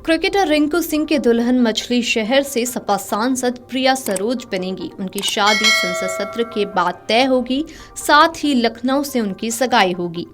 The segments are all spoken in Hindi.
क्रिकेटर रिंकू सिंह के दुल्हन मछली शहर से सपा सांसद प्रिया सरोज बनेंगी। उनकी शादी संसद सत्र के बाद तय होगी, साथ ही लखनऊ से उनकी सगाई होगी।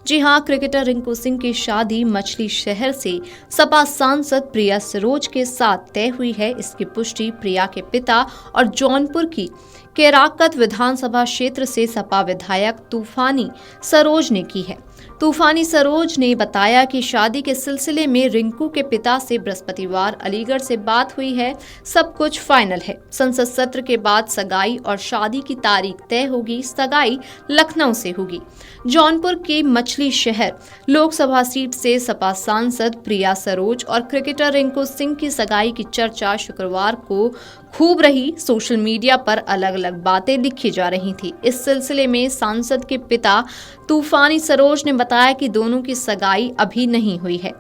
जी हां, क्रिकेटर रिंकू सिंह की शादी मछली शहर से सपा सांसद प्रिया सरोज के साथ तय हुई है। इसकी पुष्टि प्रिया के पिता और जौनपुर की केराकत विधानसभा क्षेत्र से सपा विधायक तूफानी सरोज ने की है। तूफानी सरोज ने बताया कि शादी के सिलसिले में रिंकू के पिता से बृहस्पतिवार अलीगढ़ से बात हुई है। सब कुछ फाइनल है। संसद सत्र के बाद सगाई और शादी की तारीख तय होगी। सगाई लखनऊ से होगी। जौनपुर के मछली शहर लोकसभा सीट से सपा सांसद प्रिया सरोज और क्रिकेटर रिंकू सिंह की सगाई की चर्चा शुक्रवार को खूब रही। सोशल मीडिया पर अलग अलग बातें लिखी जा रही थी। इस सिलसिले में सांसद के पिता तूफानी सरोज ने बताया कि दोनों की सगाई अभी नहीं हुई है।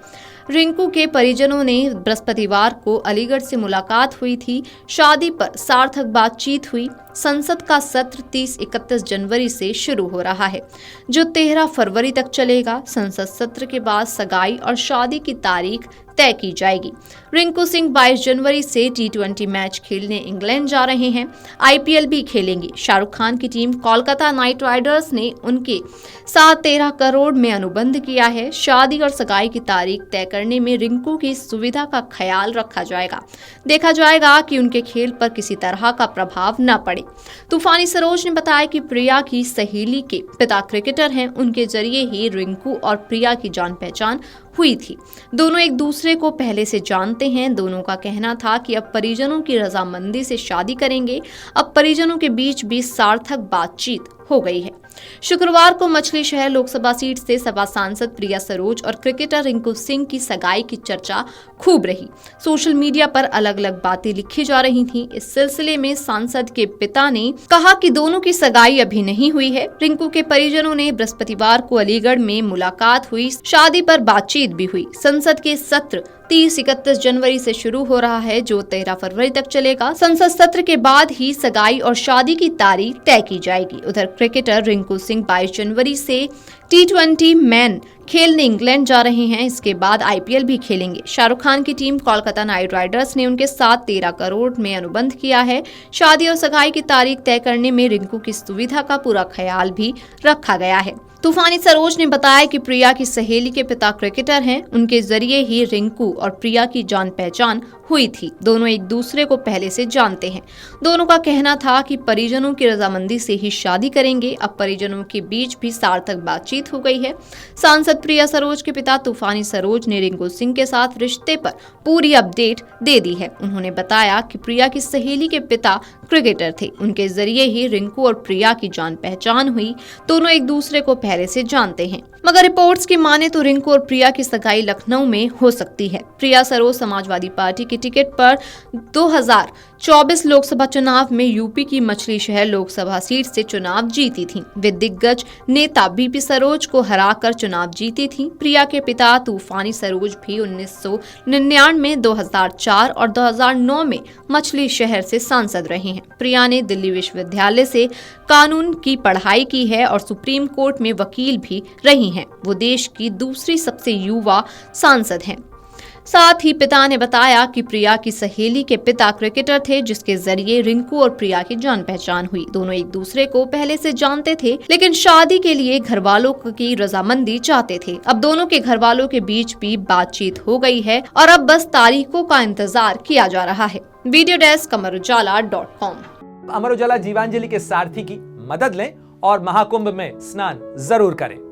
रिंकू के परिजनों ने बृहस्पतिवार को अलीगढ़ से मुलाकात हुई थी। शादी पर सार्थक बातचीत हुई। संसद का सत्र 30-31 जनवरी से शुरू हो रहा है, जो 13 फरवरी तक चलेगा। संसद सत्र के बाद सगाई और शादी की तारीख तय की जाएगी। रिंकू सिंह 22 जनवरी से T20 मैच खेलने इंग्लैंड जा रहे हैं। IPL भी खेलेंगे। शाहरुख खान की टीम कोलकाता नाइट राइडर्स ने उनके साथ 13 करोड़ में अनुबंध किया है। शादी और सगाई की तारीख तय करने में रिंकू की सुविधा का ख्याल रखा जाएगा। देखा जाएगा कि उनके खेल पर किसी तरह का प्रभाव न पड़े। तूफानी सरोज ने बताया कि प्रिया की सहेली के पिता क्रिकेटर हैं। उनके जरिए ही रिंकू और प्रिया की जान पहचान हुई थी। दोनों एक दूसरे को पहले से जानते हैं। दोनों का कहना था कि अब परिजनों की रजामंदी से शादी करेंगे। अब परिजनों के बीच भी सार्थक बातचीत हो गई है। शुक्रवार को मछली शहर लोकसभा सीट से सपा सांसद प्रिया सरोज और क्रिकेटर रिंकू सिंह की सगाई की चर्चा खूब रही। सोशल मीडिया पर अलग अलग बातें लिखी जा रही थीं। इस सिलसिले में सांसद के पिता ने कहा कि दोनों की सगाई अभी नहीं हुई है। रिंकू के परिजनों ने बृहस्पतिवार को अलीगढ़ में मुलाकात हुई। शादी पर बातचीत भी हुई। संसद के सत्र 30-31 जनवरी से शुरू हो रहा है, जो 13 फरवरी तक चलेगा। संसद सत्र के बाद ही सगाई और शादी की तारीख तय की जाएगी। उधर क्रिकेटर रिंकू सिंह 22 जनवरी से T20 मैन खेलने इंग्लैंड जा रहे हैं। इसके बाद IPL भी खेलेंगे। शाहरुख खान की टीम कोलकाता नाइट राइडर्स ने उनके साथ 13 करोड़ में अनुबंध किया है। शादी और सगाई की तारीख तय करने में रिंकू की सुविधा का पूरा ख्याल भी रखा गया है। तूफानी सरोज ने बताया कि प्रिया की सहेली के पिता क्रिकेटर हैं। उनके जरिए ही रिंकू और प्रिया की जान पहचान हुई थी। दोनों एक दूसरे को पहले से जानते हैं। दोनों का कहना था कि परिजनों की रजामंदी से ही शादी करेंगे। अब परिजनों के बीच भी सार्थक बातचीत हो गई है। सांसद प्रिया सरोज के पिता तूफानी सरोज ने रिंकू सिंह के साथ रिश्ते पर पूरी अपडेट दे दी है। उन्होंने बताया कि प्रिया की सहेली के पिता क्रिकेटर थे। उनके जरिए ही रिंकू और प्रिया की जान पहचान हुई। दोनों एक दूसरे को पहले से जानते हैं। मगर रिपोर्ट्स की माने तो रिंकू और प्रिया की सगाई लखनऊ में हो सकती है। प्रिया सरोज समाजवादी पार्टी की टिकट पर 2024 लोकसभा चुनाव में यूपी की मछली शहर लोकसभा सीट से चुनाव जीती थी। वे दिग्गज नेता BP सरोज को हराकर चुनाव जीती थी। प्रिया के पिता तूफानी सरोज भी 1999, 2004 और 2009 में मछली शहर से सांसद रहे हैं। प्रिया ने दिल्ली विश्वविद्यालय से कानून की पढ़ाई की है और सुप्रीम कोर्ट में वकील भी रही हैं। वो देश की दूसरी सबसे युवा सांसद हैं। साथ ही पिता ने बताया कि प्रिया की सहेली के पिता क्रिकेटर थे, जिसके जरिए रिंकू और प्रिया की जान पहचान हुई। दोनों एक दूसरे को पहले से जानते थे, लेकिन शादी के लिए घर वालों की रजामंदी चाहते थे। अब दोनों के घर वालों के बीच भी बातचीत हो गई है और अब बस तारीखों का इंतजार किया जा रहा है। Video desk amarujala.com। Amar Ujala Jeevanjali के सारथी की मदद लें और महाकुंभ में स्नान जरूर करें।